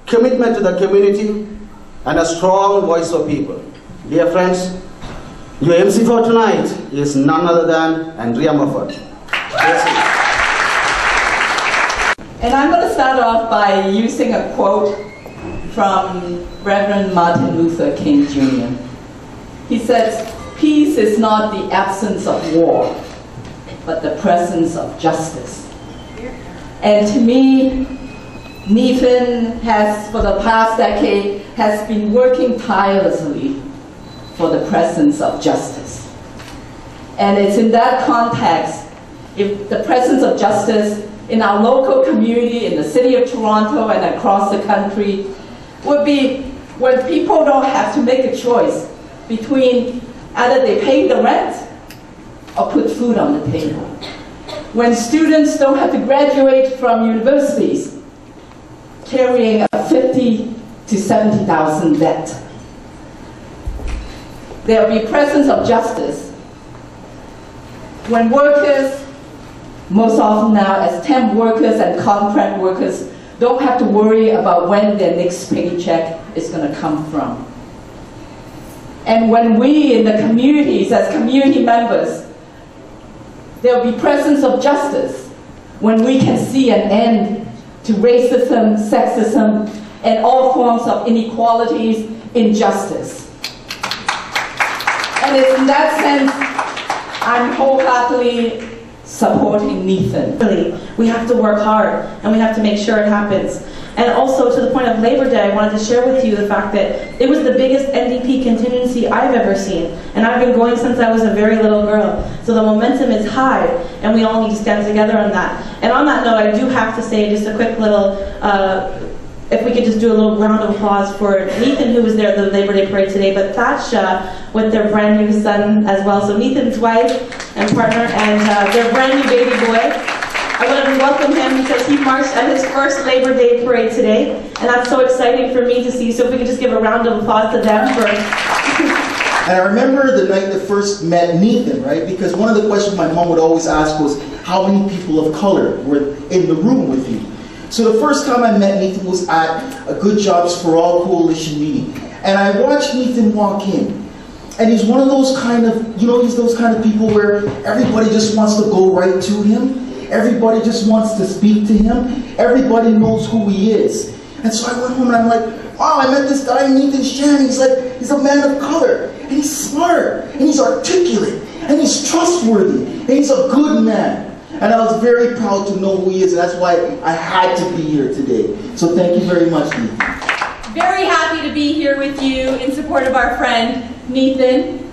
commitment to the community, and a strong voice for people. Dear friends, your MC for tonight is none other than Andrea Moffat. And I'm going to start off by using a quote from Reverend Martin Luther King Jr. He says, "Peace is not the absence of war, but the presence of justice." And to me, Neethan has, for the past decade, has been working tirelessly for the presence of justice. And it's in that context, if the presence of justice in our local community, in the city of Toronto and across the country, would be when people don't have to make a choice between either they pay the rent or put food on the table. When students don't have to graduate from universities carrying a $50,000 to $70,000 debt. There will be presence of justice when workers, most often now as temp workers and contract workers, don't have to worry about when their next paycheck is going to come from. And when we in the communities, as community members, there will be presence of justice when we can see an end to racism, sexism, and all forms of inequalities, injustice. And it's in that sense, I'm wholeheartedly supporting Neethan. We have to work hard, and we have to make sure it happens. And also, to the point of Labor Day, I wanted to share with you the fact that it was the biggest NDP contingency I've ever seen. And I've been going since I was a very little girl. So the momentum is high, and we all need to stand together on that. And on that note, I do have to say just a quick little, if we could just do a little round of applause for Neethan, who was there at the Labor Day parade today, but Thatcha with their brand new son as well. So Neethan's wife and partner and their brand new baby boy. I want to welcome him because he marched at his first Labor Day parade today, and that's so exciting for me to see. So if we could just give a round of applause to them for... And I remember the night that first met Neethan, right? Because one of the questions my mom would always ask was, how many people of color were in the room with you? So the first time I met Neethan was at a Good Jobs for All coalition meeting. And I watched Neethan walk in. And he's one of those kind of, you know, he's those kind of people where everybody just wants to go right to him. Everybody just wants to speak to him. Everybody knows who he is. And so I went home and I'm like, wow, I met this guy, Neethan Shan. He's a man of color. And he's smart. And he's articulate. And he's trustworthy. And he's a good man. And I was very proud to know who he is. And that's why I had to be here today. So thank you very much, Neethan. Very happy to be here with you in support of our friend, Neethan,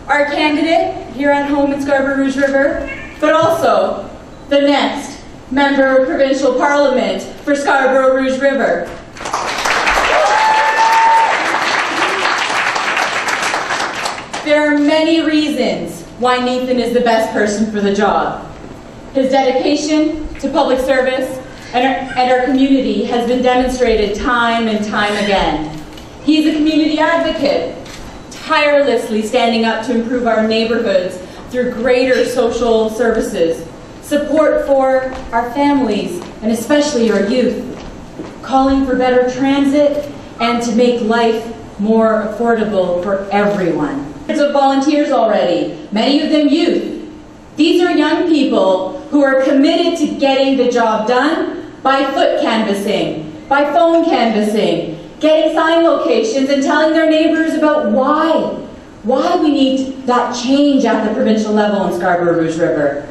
our candidate here at home in Scarborough-Rough River, but also the next Member of Provincial Parliament for Scarborough-Rough River. There are many reasons why Neethan is the best person for the job. His dedication to public service and our community has been demonstrated time and time again. He's a community advocate, tirelessly standing up to improve our neighborhoods through greater social services, support for our families, and especially our youth, calling for better transit and to make life more affordable for everyone. Hundreds of volunteers already, many of them youth. These are young people who are committed to getting the job done by foot canvassing, by phone canvassing, getting sign locations and telling their neighbors about why we need that change at the provincial level in Scarborough-Rough River.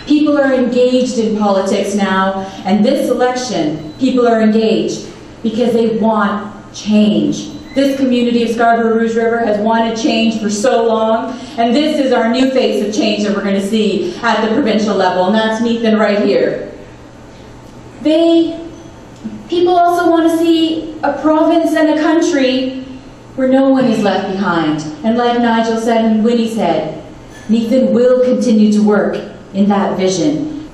People are engaged in politics now, and this election, people are engaged because they want change. This community of Scarborough-Rough River has wanted change for so long, and this is our new face of change that we're going to see at the provincial level, and that's Neethan right here. People also want to see a province and a country where no one is left behind. And like Nigel said and Winnie said, Neethan will continue to work in that vision.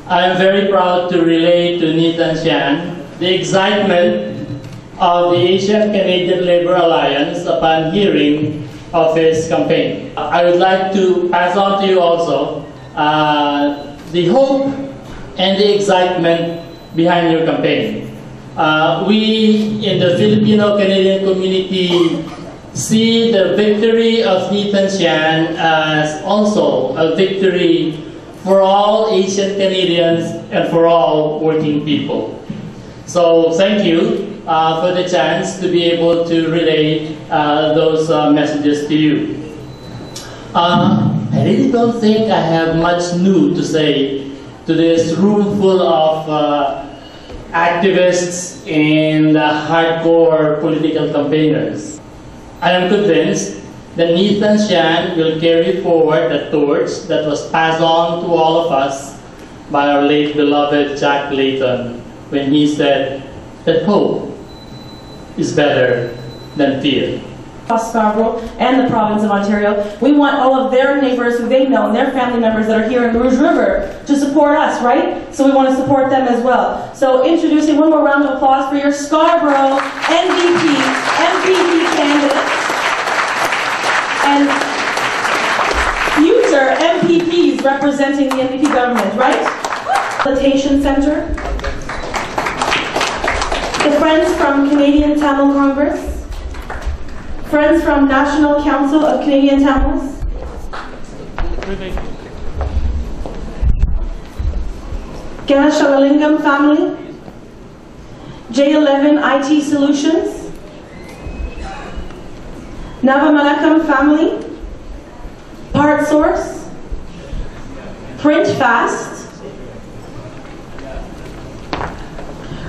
I am very proud to relate to Neethan Shan the excitement of the Asian Canadian Labour Alliance upon hearing of his campaign. I would like to pass on to you also the hope and the excitement behind your campaign. We in the Filipino-Canadian community see the victory of Neethan Shan as also a victory for all Asian Canadians and for all working people. So thank you for the chance to be able to relay those messages to you. I really don't think I have much new to say to this room full of activists and hardcore political campaigners. I am convinced that Neethan Shan will carry forward the torch that was passed on to all of us by our late beloved Jack Layton when he said that hope is better than fear. Scarborough and the province of Ontario. We want all of their neighbors who they know and their family members that are here in the Rouge River to support us, right? So we want to support them as well. So introducing one more round of applause for your Scarborough MPP candidates and future MPPs representing the NDP government, right? Facilitation Center. The Friends from Canadian Tamil Congress. Friends from National Council of Canadian Tamils. Ganashavalingam family. J11 IT Solutions. Navamalakam family. Part Source. Print Fast.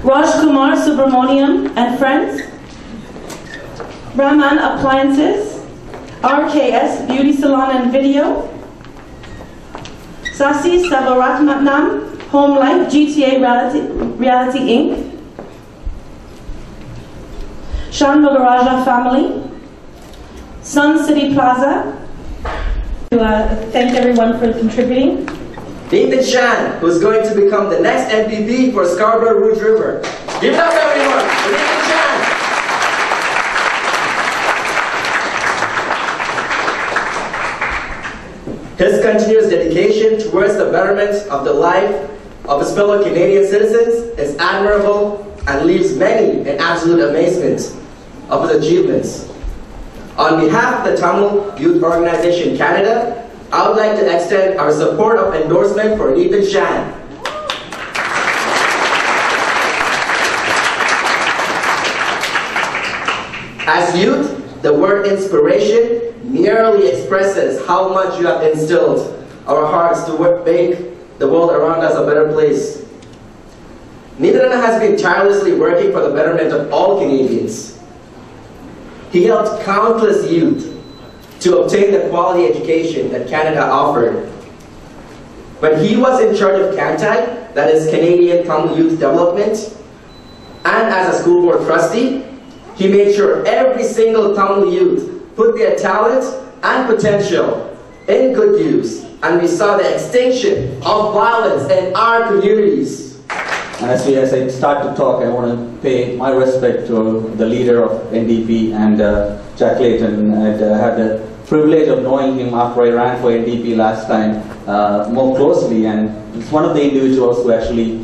Raj Kumar Subramoniam and friends. Brahman Appliances, RKS Beauty Salon and Video, Sasi Savaratnam, Home Life, GTA Reality Inc., Shaan Mogaraja Family, Sun City Plaza. Thank everyone for contributing. Neethan Shan, who's going to become the next MPP for Scarborough-Rough River. Give it up everyone for Neethan Shan! His continuous dedication towards the betterment of the life of his fellow Canadian citizens is admirable and leaves many in absolute amazement of his achievements. On behalf of the Tamil Youth Organization Canada, I would like to extend our support of endorsement for Neethan Shan. As youth, the word inspiration merely expresses how much you have instilled our hearts to make the world around us a better place. Neethan has been tirelessly working for the betterment of all Canadians. He helped countless youth to obtain the quality education that Canada offered. When he was in charge of CANTAG, that is Canadian Tamil Youth Development, and as a school board trustee, he made sure every single Tamil youth put their talent and potential in good use, and we saw the extinction of violence in our communities. And as I start to talk, I want to pay my respect to the leader of NDP and Jack Layton. I had the privilege of knowing him after I ran for NDP last time more closely, and it's one of the individuals who actually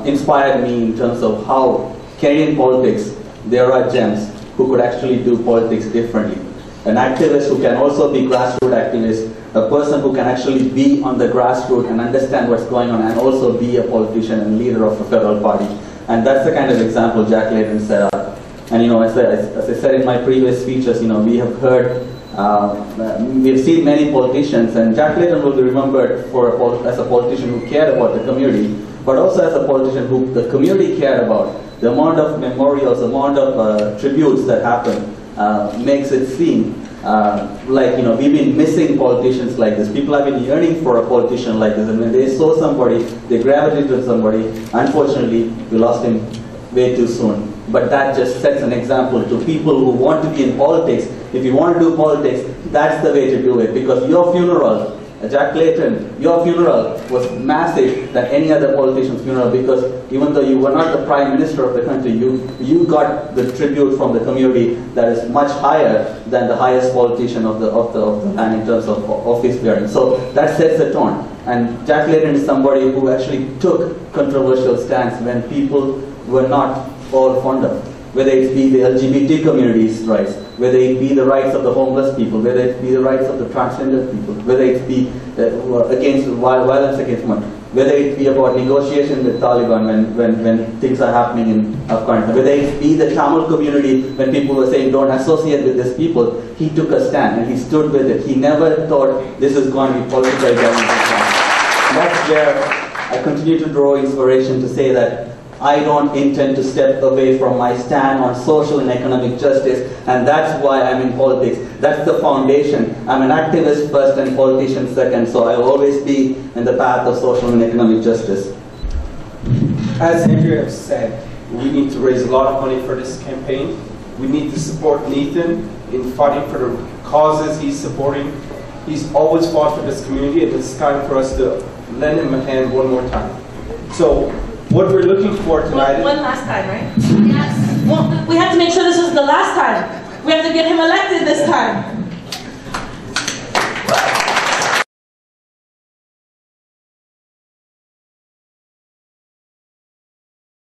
inspired me in terms of how Canadian politics, there are gems who could actually do politics differently. An activist who can also be grassroots activist, a person who can actually be on the grassroots and understand what's going on and also be a politician and leader of a federal party. And that's the kind of example Jack Layton set up. And as I said in my previous speeches, we have heard, we've seen many politicians, and Jack Layton will be remembered as a politician who cared about the community, but also as a politician who the community cared about. The amount of memorials, the amount of tributes that happen makes it seem like we've been missing politicians like this. People have been yearning for a politician like this, and when they saw somebody, they gravitated to somebody. Unfortunately, we lost him way too soon. But that just sets an example to people who want to be in politics. If you want to do politics, that's the way to do it. Because your funeral, Jack Layton, your funeral was massive than any other politician's funeral, because even though you were not the Prime Minister of the country, you got the tribute from the community that is much higher than the highest politician of the land in terms of office bearing. So that sets the tone. And Jack Layton is somebody who actually took controversial stance when people were not all fond of. Whether it be the LGBT community's rights, whether it be the rights of the homeless people, whether it be the rights of the transgender people, whether it be against violence against women, whether it be about negotiation with Taliban when things are happening in Afghanistan, whether it be the Tamil community when people were saying don't associate with these people, he took a stand and he stood with it. He never thought this is going to be political government. That's where I continue to draw inspiration to say that I don't intend to step away from my stand on social and economic justice, and that's why I'm in politics. That's the foundation. I'm an activist first and politician second, so I'll always be in the path of social and economic justice. As Andrea said, we need to raise a lot of money for this campaign. We need to support Neethan in fighting for the causes he's supporting. He's always fought for this community, and it's time for us to lend him a hand one more time. So, what we're looking for tonight One last time, right? Yes. Well, we have to make sure this is the last time. We have to get him elected this time.